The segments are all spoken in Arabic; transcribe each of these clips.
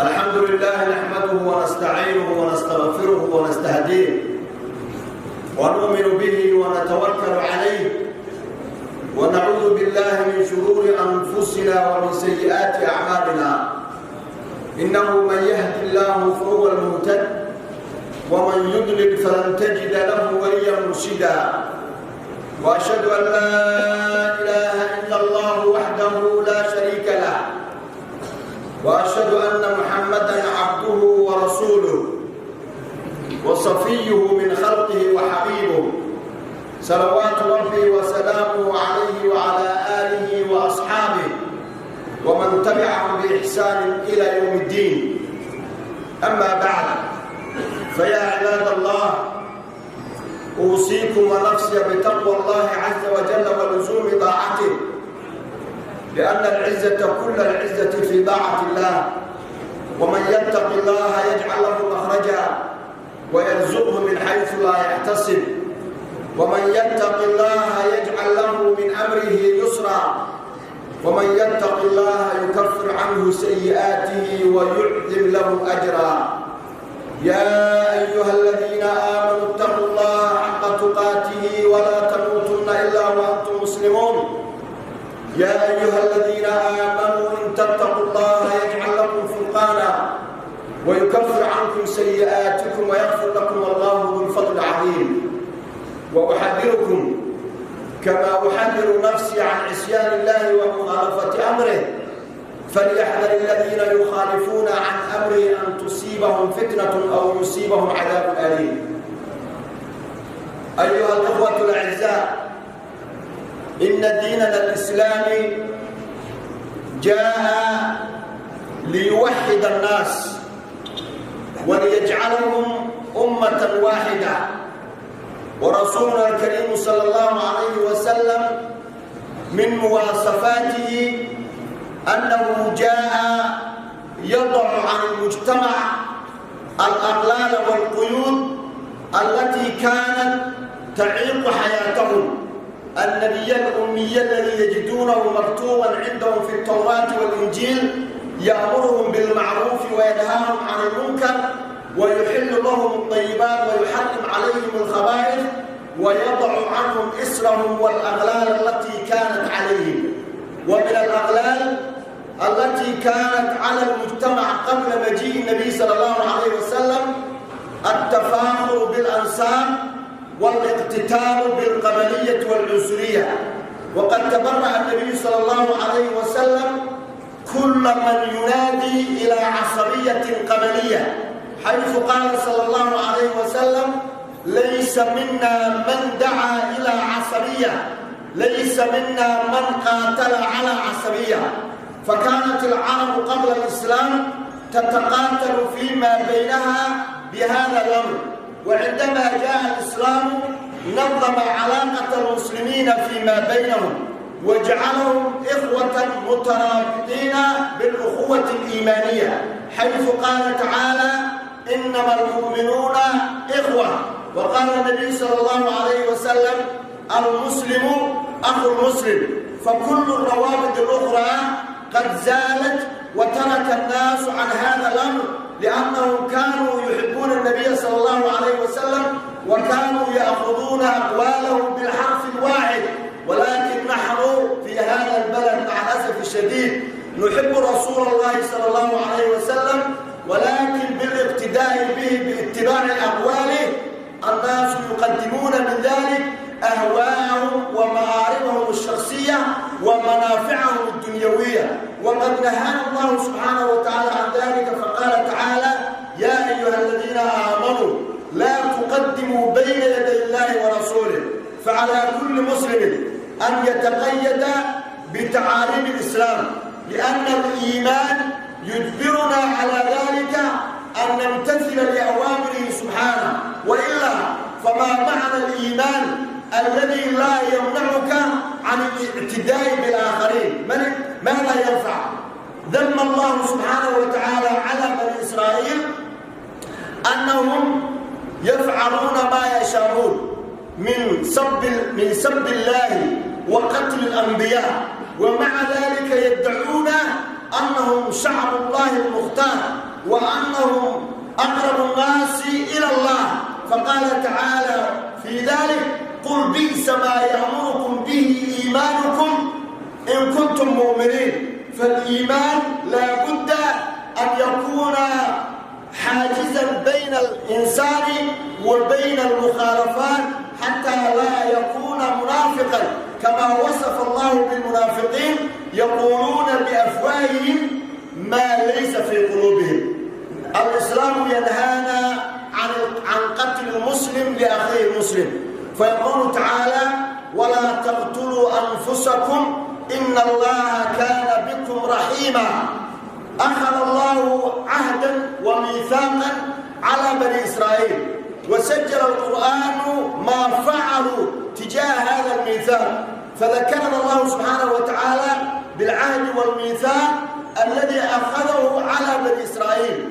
الحمد لله نحمده ونستعينه ونستغفره ونستهديه ونؤمن به ونتوكل عليه ونعوذ بالله من شرور أنفسنا ومن سيئات أعمالنا. إنه من يهد الله فهو المهتد ومن يضلل فلن تجد له وليا مرشدا. وأشهد أن لا إله إلا الله وحده لا شريك له وأشهد أن محمدًا عبده ورسوله وصفيه من خلقه وحبيبه صلوات ربي وسلامه عليه وعلى آله وأصحابه ومن تبعهم بإحسان إلى يوم الدين. أما بعد، فيا عباد الله، أوصيكم ونفسي بتقوى الله عز وجل ولزوم طاعته، لأن العزة كل العزة في طاعة الله. ومن يتق الله يجعل له مخرجا ويرزقه من حيث لا يحتسب، ومن يتق الله يجعل له من أمره يسرا، ومن يتق الله يكفر عنه سيئاته ويعظم له أجرا. يا أيها الذين آمنوا اتقوا الله حق تقاته ولا تموتن إلا وأنتم مسلمون. يا أيها الذين آمنوا إن تتقوا الله يجعل لكم فرقانا ويكفر عنكم سيئاتكم ويغفر لكم والله ذو الفضل العظيم. وأحذركم كما أحذر نفسي عن عصيان الله ومخالفة أمره، فليحذر الذين يخالفون عن أمره أن تصيبهم فتنة أو يصيبهم عذاب أليم. أيها الأخوة الأعزاء، إن ديننا الإسلامي جاء ليوحد الناس وليجعلهم أمة واحدة. ورسولنا الكريم صلى الله عليه وسلم من مواصفاته أنه جاء يضع عن المجتمع الأغلال والقيود التي كانت تعيق حياتهم. النبي الأمي الذي يجدونه مكتوبا عندهم في التوراة والإنجيل يأمرهم بالمعروف وينهاهم عن المنكر ويحل لهم الطيبات ويحرم عليهم الخبائث ويضع عنهم إسرهم والأغلال التي كانت عليهم. ومن الأغلال التي كانت على المجتمع قبل مجيء النبي صلى الله عليه وسلم التفاخر بالأنساب والاقتتال بالقبلية والعنصرية. وقد تبرأ النبي صلى الله عليه وسلم كل من ينادي إلى عصبية قبلية، حيث قال صلى الله عليه وسلم: ليس منا من دعا إلى عصبية، ليس منا من قاتل على عصبية. فكانت العرب قبل الإسلام تتقاتل فيما بينها بهذا الأمر، وعندما جاء الإسلام نظم علاقة المسلمين فيما بينهم وجعلهم إخوة مترابطين بالأخوة الإيمانية، حيث قال تعالى: إنما المؤمنون إخوة. وقال النبي صلى الله عليه وسلم: المسلم أخو المسلم. فكل الروابط الأخرى قد زالت وترك الناس عن هذا الأمر، لأنهم كانوا يحبون النبي صلى الله عليه وسلم وكانوا يأخذون أقواله بالحرف الواحد. ولكن نحن في هذا البلد مع الأسف الشديد نحب رسول الله صلى الله عليه وسلم، ولكن بالاقتداء به باتباع أقواله الناس يقدمون من ذلك أهواءهم ومآربهم الشخصية ومنافعهم الدنيوية. وقد نهانا الله سبحانه وتعالى عن ذلك، فقال تعالى: يا أيها الذين آمنوا لا تقدموا بين يدي الله ورسوله. فعلى كل مسلم أن يتقيد بتعاليم الإسلام، لأن الإيمان يجبرنا على ذلك أن نمتثل لأوامره سبحانه، وإلا فما معنى الإيمان الذي لا يمنعك عن الاعتداء بالآخرين؟ ماذا ينفع؟ ذم الله سبحانه وتعالى على بني إسرائيل أنهم يفعلون ما يشاءون من سب الله وقتل الأنبياء، ومع ذلك يدعون أنهم شعب الله المختار، وأنهم أقرب الناس إلى الله. فقال تعالى في ذلك: قل بئس ما يأمركم به إيمانكم إن كنتم مؤمنين. فالإيمان لا بد أن يكون حاجزا بين الإنسان وبين المخالفات حتى لا يكون منافقا، كما وصف الله بالمنافقين: يقولون بأفواههم ما ليس في قلوبهم. الإسلام ينهانا عن قتل المسلم لأخيه المسلم، فيقول تعالى: ولا تقتلوا أنفسكم إن الله كان بكم رحيما. أخذ الله عهدا وميثاقا على بني إسرائيل، وسجل القرآن ما فعلوا تجاه هذا الميثاق، فذكرنا الله سبحانه وتعالى بالعهد والميثاق الذي أخذه على بني إسرائيل.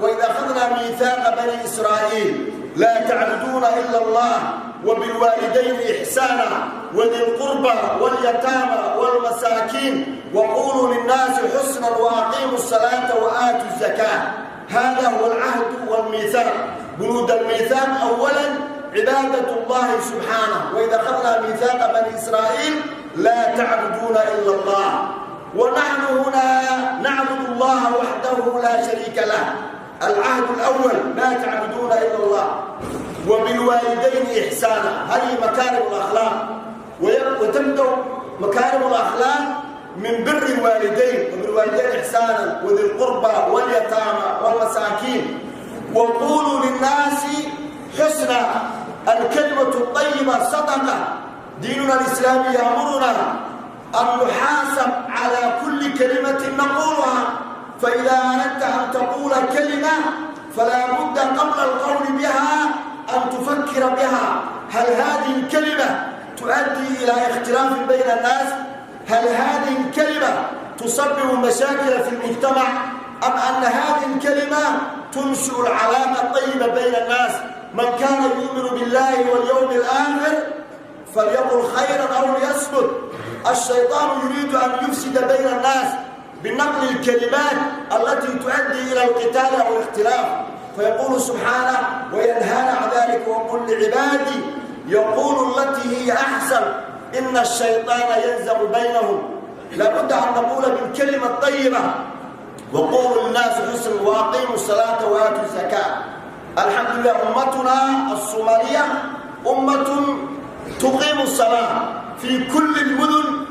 وإذا أخذنا ميثاق بني إسرائيل لا تعبدون إلا الله وبالوالدين إحسانا وذي القربى واليتامى والمساكين وقولوا للناس حسنا وأقيموا الصلاة وآتوا الزكاة. هذا هو العهد والميثاق. بنود الميثاق أولا عبادة الله سبحانه. وإذا أخذنا ميثاق بني إسرائيل لا تعبدون إلا الله، ونحن هنا نعبد الله وحده لا شريك له. العهد الأول لا تعبدون إلا الله، وبالوالدين إحسانا. هذه مكارم الأخلاق، وتبدأ مكارم الأخلاق من بر الوالدين، وبالوالدين إحسانا وذي القربى واليتامى والمساكين وقولوا للناس حسنا. الكلمة الطيبة صدقة. ديننا الإسلامي يأمرنا أن نحاسب على كل كلمة نقولها، فإذا أردت أن تقول كلمة فلا بد قبل القول بها أن تفكر بها. هل هذه الكلمة تؤدي إلى اختلاف بين الناس؟ هل هذه الكلمة تسبب مشاكل في المجتمع؟ أم أن هذه الكلمة تنشئ العلاقة الطيبة بين الناس؟ من كان يؤمن بالله واليوم الآخر فليقل خيرا أو ليصمت. الشيطان يريد أن يفسد بين الناس بنقل الكلمات التي تؤدي إلى القتال أو الاختلاف. فيقول سبحانه وينهانا عن ذلك: وقل لعبادي يقول التي هي أحسن إن الشيطان ينزغ بينهم. لابد أن نقول بالكلمة الطيبة: وقولوا للناس حسنا وأقيموا الصلاة وآتوا الزكاة. الحمد لله أمتنا الصومالية أمة تقيم الصلاة في كل المدن.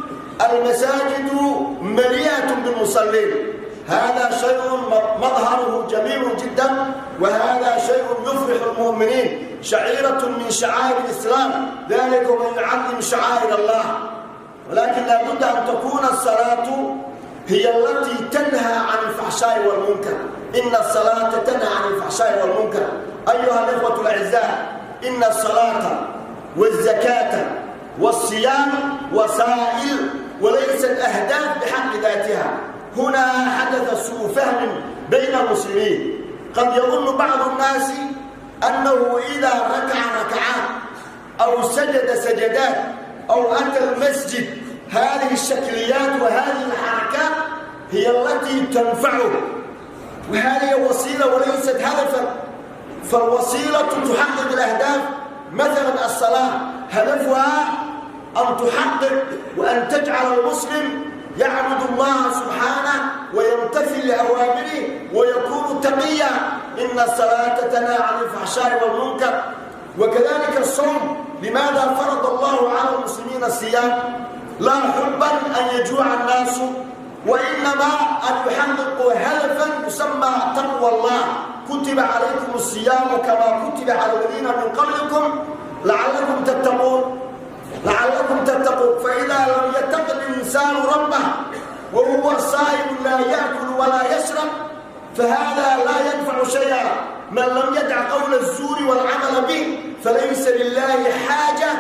المساجد مليئة بالمصلين. هذا شيء مظهره جميل جدا، وهذا شيء يفرح المؤمنين. شعيرة من شعائر الإسلام، ذلك ومن يعظم شعائر الله. ولكن لا بد أن تكون الصلاة هي التي تنهى عن الفحشاء والمنكر. إن الصلاة تنهى عن الفحشاء والمنكر. أيها الإخوة الأعزاء، إن الصلاة والزكاة والصيام وسائل وليست أهداف بحق ذاتها. هنا حدث سوء فهم بين المسلمين. قد يظن بعض الناس أنه إذا ركع ركعات أو سجد سجدات أو أتى المسجد هذه الشكليات وهذه الحركات هي التي تنفعه، وهذه وسيلة وليست هدفا. فالوسيلة تحقق الأهداف. مثلا الصلاة هدفها أن تحقق وأن تجعل المسلم يعبد الله سبحانه ويمتثل لأوامره ويكون تقيا. إن الصلاة تنهى عن الفحشاء والمنكر. وكذلك الصوم. لماذا فرض الله على المسلمين الصيام؟ لا حبا أن يجوع الناس، وإنما أن يحققوا هدفا يسمى تقوى الله. كتب عليكم الصيام كما كتب على الذين من قبلكم لعلكم تتقون. فإذا لم يتق الإنسان ربه وهو صائم لا يأكل ولا يشرب فهذا لا ينفع شيئا. من لم يدع قول الزور والعمل به فليس لله حاجة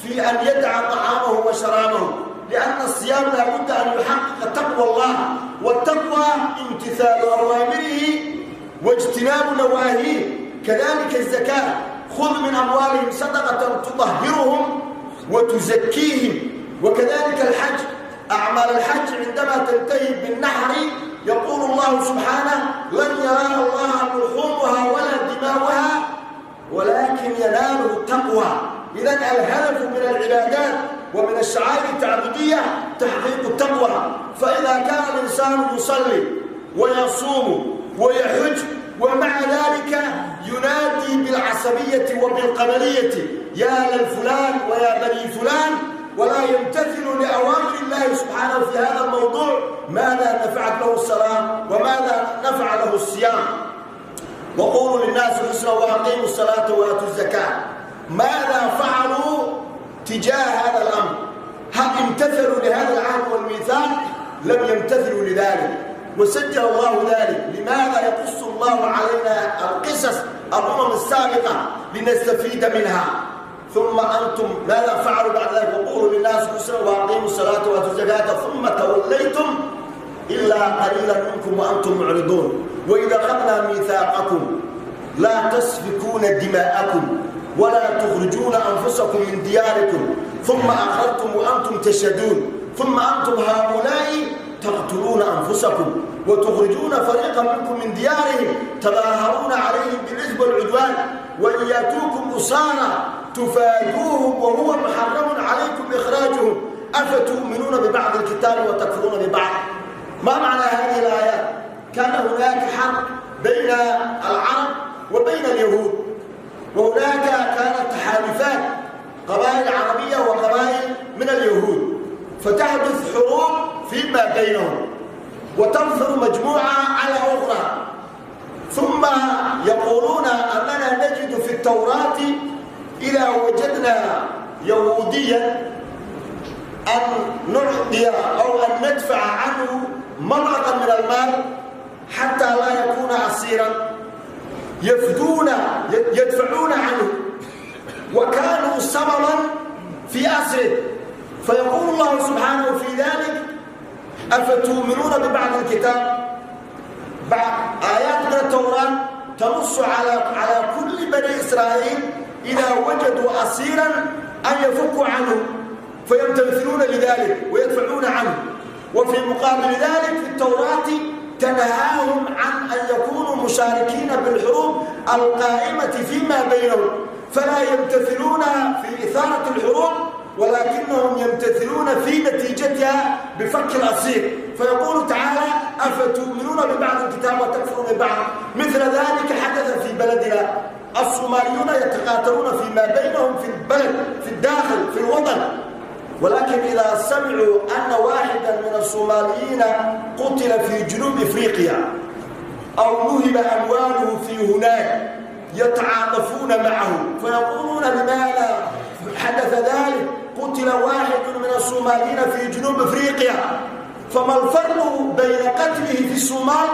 في أن يدع طعامه وشرابه، لأن الصيام لا بد أن يحقق تقوى الله. والتقوى امتثال أوامره واجتناب نواهيه. كذلك الزكاة: خذ من أموالهم صدقة تطهرهم وتزكيهم. وكذلك الحج. أعمال الحج عندما تنتهي بالنحر يقول الله سبحانه: لن الهدف من العبادات ومن الشعائر التعبدية تحقيق التقوى. فإذا كان الإنسان يصلي ويصوم ويحج ومع ذلك ينادي بالعصبية وبالقبلية يا للفلان ويا بني فلان ولا يمتثل لأوامر الله سبحانه في هذا الموضوع، ماذا نفعت له الصلاة وماذا نفع له الصيام؟ وقولوا للناس حسنا وأقيموا الصلاة وآتوا الزكاة. ماذا فعلوا تجاه هذا الأمر؟ هل امتثلوا لهذا العهد والميثاق؟ لم يمتثلوا لذلك، وسجل الله ذلك. لماذا يقص الله علينا القصص الأمم السابقة؟ لنستفيد منها. ثم أنتم ماذا فعلوا بعد ذلك؟ وقولوا للناس حسنا وأقيموا الصلاة وآتوا الزكاة ثم توليتم إلا قليلا منكم وأنتم معرضون. وإذا أخذنا ميثاقكم لا تسفكون دماءكم ولا تخرجون أنفسكم من دياركم ثم أخذتم وأنتم تشهدون ثم أنتم هؤلاء تقتلون أنفسكم وتخرجون فريقا منكم من ديارهم تظاهرون عليهم بالإثم والعدوان وإن يأتوكم أسارى تفادوهم وهو محرم عليكم إخراجهم أفتؤمنون ببعض الكتاب وتكفرون ببعض. ما معنى هذه الآيات؟ كان هناك حرب بين العرب وبين اليهود، وهناك كانت تحالفات قبائل عربية وقبائل من اليهود، فتحدث حروب فيما بينهم وتنصر مجموعة على أخرى، ثم يقولون أننا نجد في التوراة إذا وجدنا يهوديا أن نعطي أو أن ندفع عنه مبلغا من المال حتى لا يكون أسيرا يدفعون عنه، وكانوا سببا في أسره. فيقول الله سبحانه في ذلك أفتؤمنون ببعض الكتاب؟ بعض آيات من التوراة تنص على كل بني إسرائيل إذا وجدوا أسيرا أن يفكوا عنه فيمتثلون لذلك ويدفعون عنه. وفي مقابل ذلك في التوراة تنهاهم عن أن يكونوا مشاركين بالحروب القائمة فيما بينهم، فلا يمتثلون في إثارة الحروب ولكنهم يمتثلون في نتيجتها بفك الأسير. فيقول تعالى أفتؤمنون ببعض الكتاب وتكفرون ببعض. مثل ذلك حدث في بلدنا، الصوماليون يتقاتلون فيما بينهم في البلد في الداخل في الوطن، ولكن إذا سمعوا أن واحدا من الصوماليين قتل في جنوب إفريقيا أو نهب أمواله في هناك يتعاطفون معه، فيقولون لماذا حدث ذلك؟ قتل واحد من الصوماليين في جنوب إفريقيا، فما الفرق بين قتله في الصومال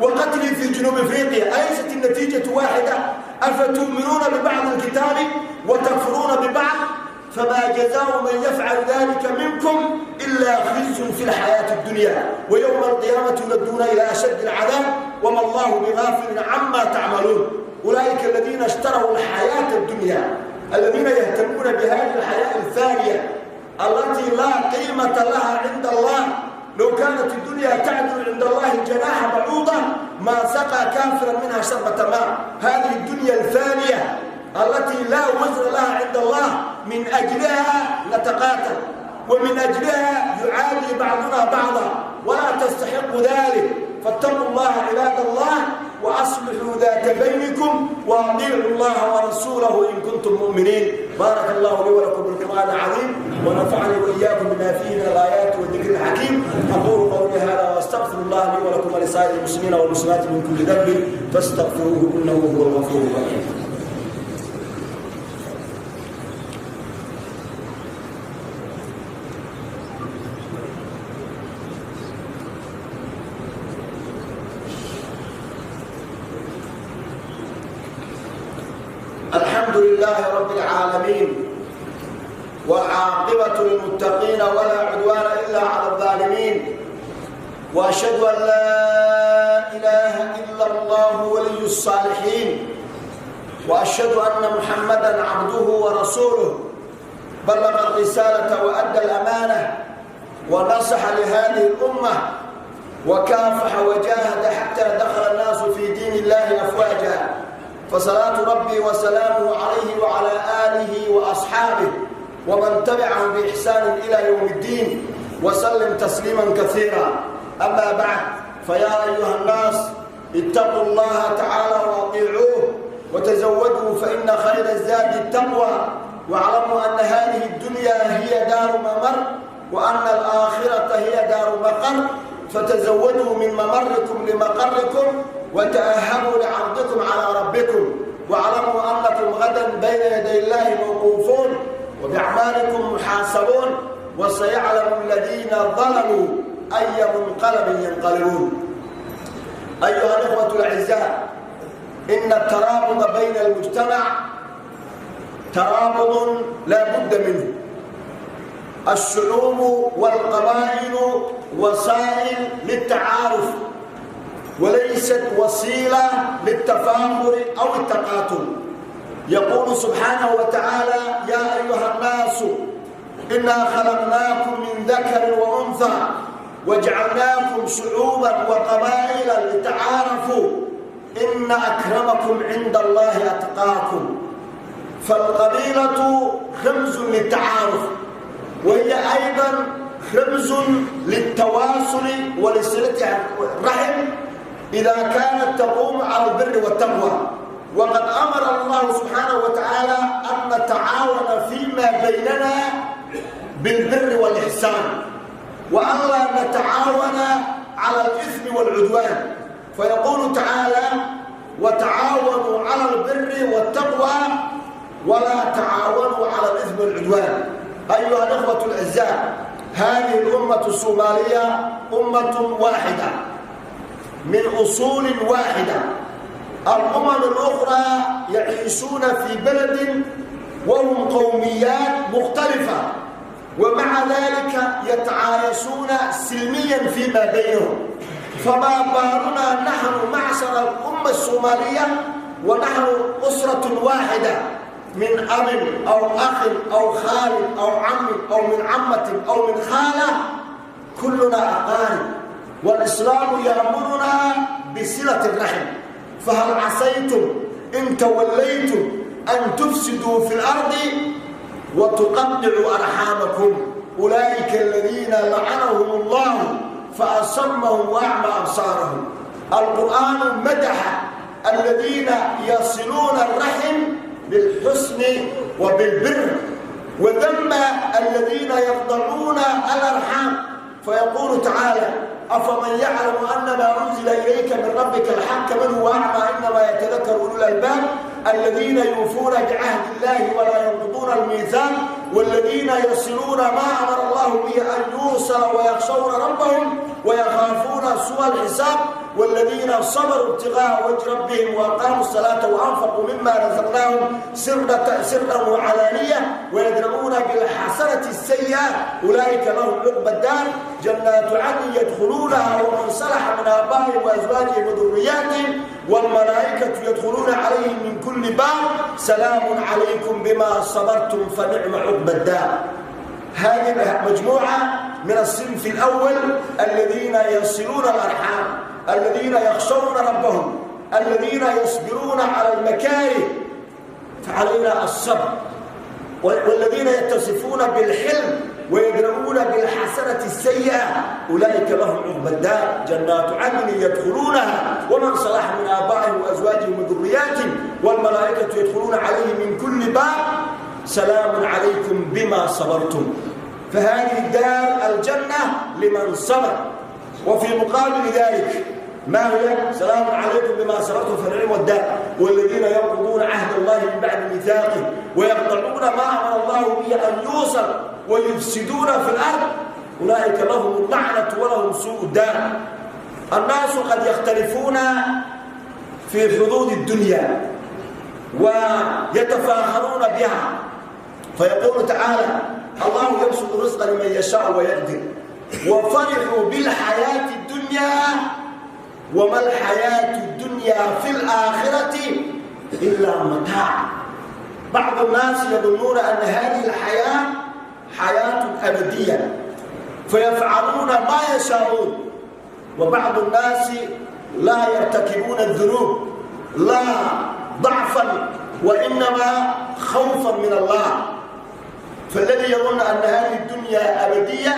وقتله في جنوب إفريقيا؟ أليست النتيجة واحدة؟ أفتؤمنون ببعض الكتاب وتكفرون ببعض؟ فما جزاء من يفعل ذلك منكم إلا خزي في الحياة الدنيا ويوم القيامة يردون إلى أشد العذاب وما الله بغافل عما تعملون. أولئك الذين اشتروا الحياة الدنيا، الذين يهتمون بهذه الحياة الثانية التي لا قيمة لها عند الله. لو كانت الدنيا تعدل عند الله جناح بعوضة ما سقى كافرا منها شربة ماء. هذه الدنيا الثانية التي لا وزن لها عند الله من أجلها نتقاتل ومن أجلها يعادي بعضنا بعضا ولا تستحق ذلك. فاتقوا الله عباد الله وأصلحوا ذات بينكم وأطيعوا الله ورسوله إن كنتم مؤمنين. بارك الله لي ولكم بالقرآن العظيم ونفعني وإياكم بما فيه من الآيات والذكر الحكيم. أقول قولي هذا وأستغفر الله لي ولكم ولسائر المسلمين والمسلمات من كل ذنب فاستغفروه إنه هو الغفور الرحيم. الحمد لله رب العالمين والعاقبة للمتقين ولا عدوان إلا على الظالمين، وأشهد أن لا إله إلا الله ولي الصالحين، وأشهد أن محمدًا عبده ورسوله بلغ الرسالة وأدى الأمانة ونصح لهذه الأمة وكافح وجاهد حتى دخل الناس في دين الله أفواجا. فصلاة ربي وسلامه عليه وعلى آله وأصحابه ومن تبعهم بإحسان إلى يوم الدين وسلم تسليما كثيرا. أما بعد، فيا أيها الناس اتقوا الله تعالى وأطيعوه وتزودوا فإن خير الزاد التقوى، واعلموا أن هذه الدنيا هي دار ممر وأن الآخرة هي دار مقر، فتزودوا من ممركم لمقركم وتأهبوا لعرضكم على ربكم، واعلموا أنكم غدا بين يدي الله موقوفون وبأعمالكم محاسبون، وسيعلم الذين ظلموا أي منقلب ينقلبون. أيها الأخوة الأعزاء، إن الترابط بين المجتمع ترابط لا بد منه. الشعوب والقبائل وسائل للتعارف وليست وسيلة للتفاخر أو التقاتل. يقول سبحانه وتعالى: يا أيها الناس إنا خلقناكم من ذكر وأنثى وجعلناكم شعوبا وقبائل لتعارفوا إن أكرمكم عند الله أتقاكم. فالقبيلة رمز للتعارف، وهي أيضا رمز للتواصل ولصلة الرحم إذا كانت تقوم على البر والتقوى. وقد أمر الله سبحانه وتعالى أن نتعاون فيما بيننا بالبر والإحسان، وأن لا نتعاون على الإثم والعدوان. فيقول تعالى: وتعاونوا على البر والتقوى ولا تعاونوا على الإثم والعدوان. أيها الأخوة الأعزاء، هذه الأمة الصومالية أمة واحدة من أصول واحدة. الأمم الأخرى يعيشون في بلد وهم قوميات مختلفة، ومع ذلك يتعايشون سلميا فيما بينهم. فما بالنا نحن معشر الأمة الصومالية ونحن أسرة واحدة من أب أو أخ أو خال أو عم أو من عمة أو من خالة، كلنا أقارب، والإسلام يأمرنا بصلة الرحم. فهل عسيتم إن توليتم أن تفسدوا في الأرض وتقطعوا أرحامكم؟ أولئك الذين لعنهم الله فأصمهم وأعمى أبصارهم. القرآن مدح الذين يصلون الرحم بالحسن وبالبر، وذم الذين يقطعون الأرحام. فيقول تعالى: أفمن يعلم أن ما أنزل إليك من ربك الحق من هو أعمى إنما يتذكر أولو الألباب الذين يوفون بعهد الله ولا ينقضون الميثاق والذين يصلون ما أمر الله به أن يوصل ويخشون ربهم ويخافون سوء الحساب والذين صبروا ابتغاء وجه ربهم وأقاموا الصلاة وأنفقوا مما رزقناهم سرا وعلانية ويدرؤون بالحسنة السيئة أولئك لهم عقبى الدار جنات عدن يدخلونها ومن صلح من آبائهم وأزواجهم وذرياتهم والملائكة يدخلون عليهم من كل باب سلام عليكم بما صبرتم فنعم عقبى الدار. هذه مجموعة من الصنف الأول الذين يصلون الأرحام، الذين يخشون ربهم، الذين يصبرون على المكاره فعلينا الصبر، والذين يتصفون بالحلم ويدرؤون بالحسنة السيئة أولئك لهم عقبى الدار جنات عدن يدخلونها ومن صلح من آبائهم وأزواجهم وذرياتهم والملائكة يدخلون عليهم من كل باب سلام عليكم بما صبرتم. فهذه الدار الجنة لمن صبر. وفي مقابل ذلك ما هي؟ سلام عليكم بما صبرتم فنعم الدار والذين ينقضون عهد الله من بعد ميثاقه ويقطعون ما أمر الله به أن يوصل ويفسدون في الأرض أولئك لهم اللعنة ولهم سوء الدار. الناس قد يختلفون في حدود الدنيا ويتفاخرون بها، فيقول تعالى: الله يبسط الرزق لمن يشاء ويقدر وفرحوا بالحياة الدنيا وما الحياة الدنيا في الآخرة إلا متاع. بعض الناس يظنون أن هذه الحياة حياة أبدية فيفعلون ما يشاءون، وبعض الناس لا يرتكبون الذنوب لا ضعفا وإنما خوفا من الله. فالذي يظن أن هذه الدنيا أبدية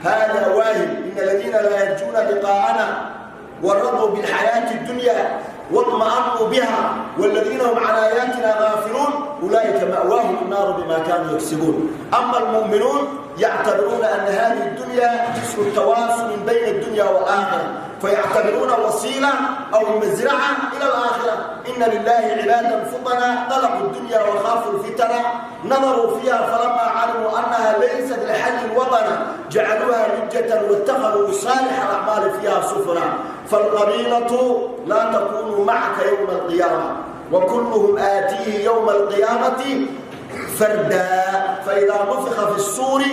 هذا واهم. إن الذين لا يرجون لقاءنا ورضوا بالحياة الدنيا واطمأنوا بها والذين هم عن آياتنا غافلون أولئك مأواهم النار بما كانوا يكسبون. أما المؤمنون يعتبرون أن هذه الدنيا جسر التواصل بين الدنيا والآخرة، فيعتبرون وسيلة أو مزرعة إلى الآخرة. إن لله عبادا فطنا طلقوا الدنيا وخافوا الفتنة، نظروا فيها فلما علموا أنها ليست لحل الوطن جعلوها لجة واتخذوا صالح الأعمال فيها سفنا. فالقبيلة لا تكون معك يوم القيامة وكلهم آتيه يوم القيامة فردا. فإذا نفخ في الصور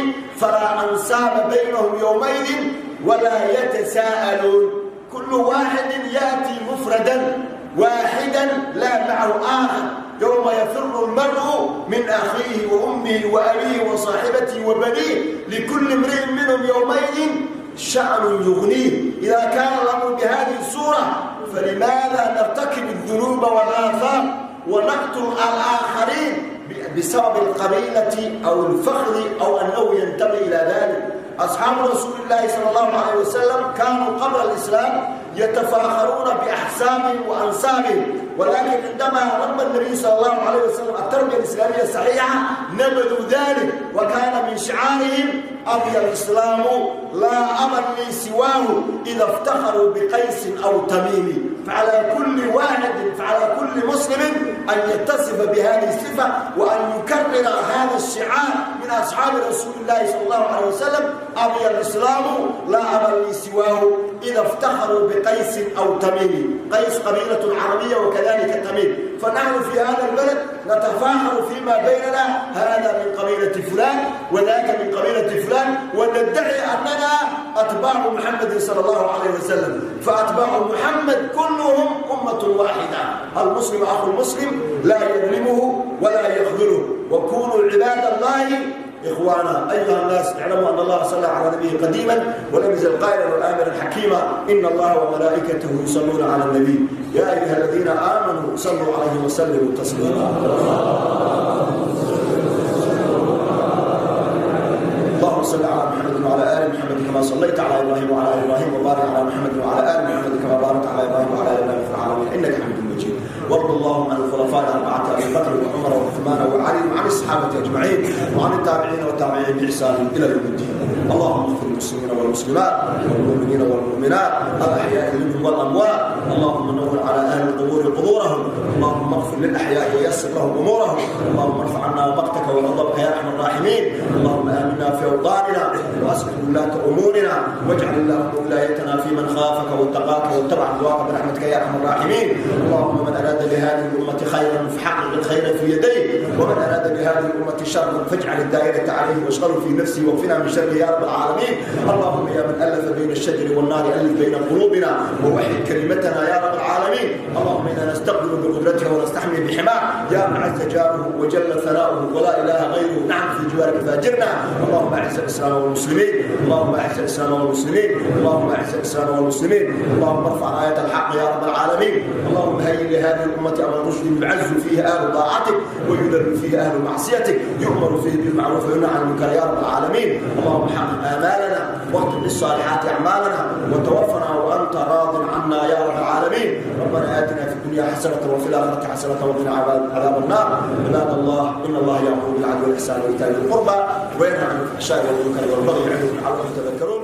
فلا أنساب بينهم يومئذ ولا يتساءلون. كل واحد يأتي مفردا واحدا لا معه آخر. يوم يفر المرء من أخيه وأمه وأبيه وصاحبته وبنيه لكل امرئ منهم يومئذ شأن يغنيه. إذا كان الأمر بهذه الصورة فلماذا نرتكب الذنوب والآثام ونقتل الآخرين بسبب القبيلة أو الفخر أو أنه ينتمي إلى ذلك؟ أصحاب رسول الله صلى الله عليه وسلم كانوا قبل الإسلام يتفاخرون بأحسابهم وأنسابهم، ولكن عندما ربى النبي صلى الله عليه وسلم التربية الإسلامية الصحيحة نبذوا ذلك، وكان من شعارهم أبي الإسلام لا أمل لي سواه إذا افتخروا بقيس أو تميم. فعلى كل مسلم أن يتصف بهذه الصفة وأن يكرر هذا الشعار من أصحاب رسول الله صلى الله عليه وسلم: أبي الإسلام لا أمل لي سواه إذا افتخروا بقيس أو تميم. قيس قبيلة عربية وكذلك تميم. فنحن في هذا البلد نتفاخر فيما بيننا، هذا من قبيلة فلان وذاك من قبيلة فلان، وندعي أننا أتباع محمد صلى الله عليه وسلم. فأتباع محمد كلهم أمة واحدة. المسلم أخو المسلم لا يظلمه ولا يخذله، وكونوا عباد الله إخوانا. أيها الناس اعلموا أن الله صلى على نبيه قديما ولم يزل قائلا والآمرا حكيما: إن الله وملائكته يصلون على النبي يا أيها الذين آمنوا صلوا عليه وسلموا تسليما. اللهم صل على محمد وعلى آل محمد كما صليت على إبراهيم وعلى آل إبراهيم، وبارك على محمد وعلى آل محمد كما باركت على إبراهيم وعلى آل إبراهيم في العالمين إنك حميد مجيد. وارض اللهم عن الخلفاء الأربعة أبي بكر وعمر وعثمان وعلي وعن الصحابة أجمعين وعن التابعين والتابعين بإحسان إلى يوم الدين. اللهم اغفر للمسلمين والمسلمات والمؤمنين والمؤمنات الأحياء منهم والأموات. اللهم نور على أهل القبور قبورهم. اللهم اغفر للأحياء ويسر لهم أمورهم. اللهم ارفع عنا مقتك وغضبك يا أرحم الراحمين. اللهم آمنا في أوطاننا وأصلح ولاة أمورنا، واجعل اللهم ولايتنا في من خافك واتقاك واتبع رضاك برحمتك يا أرحم الراحمين. اللهم من أراد بهذه الأمة خيرا فحقق الخير في يديه، ومن أراد بهذه الأمة شرا فاجعل الدائرة عليه واشغله في نفسه واكفنا من شره يا رب العالمين. اللهم يا من ألف بين الشجر والنار ألف بين قلوبنا ووحد كلمتنا يا رب العالمين. اللهم إنا نستقبل بقدرته ونستحمي بحماه يا من عز جاره وجل ثناؤه ولا إله غيره. نعم في جوارك فاجرنا. اللهم أعز الإسلام والمسلمين. اللهم أعز الإسلام والمسلمين. اللهم أعز الإسلام والمسلمين. اللهم ارفع راية الحق يا رب العالمين. اللهم هيئ لهذه الأمة أمر رشد يعز فيه أهل طاعتك ويذل فيه أهل معصيتك، يؤمر فيه بالمعروف وينهى عن المنكر يا رب العالمين. اللهم حقق آمالنا واختم بالصالحات أعمالنا وتوفنا وأنت راض عنا يا رب العالمين. ربنا آتنا في الدنيا حسنة وفي الآخرة حسنة وقنا عذاب النار. عباد الله إن الله يأمر بالعدل والإحسان وإيتاء ذي القربى وينهى عن الفحشاء والمنكر والبغي يعظكم لعلكم تذكرون.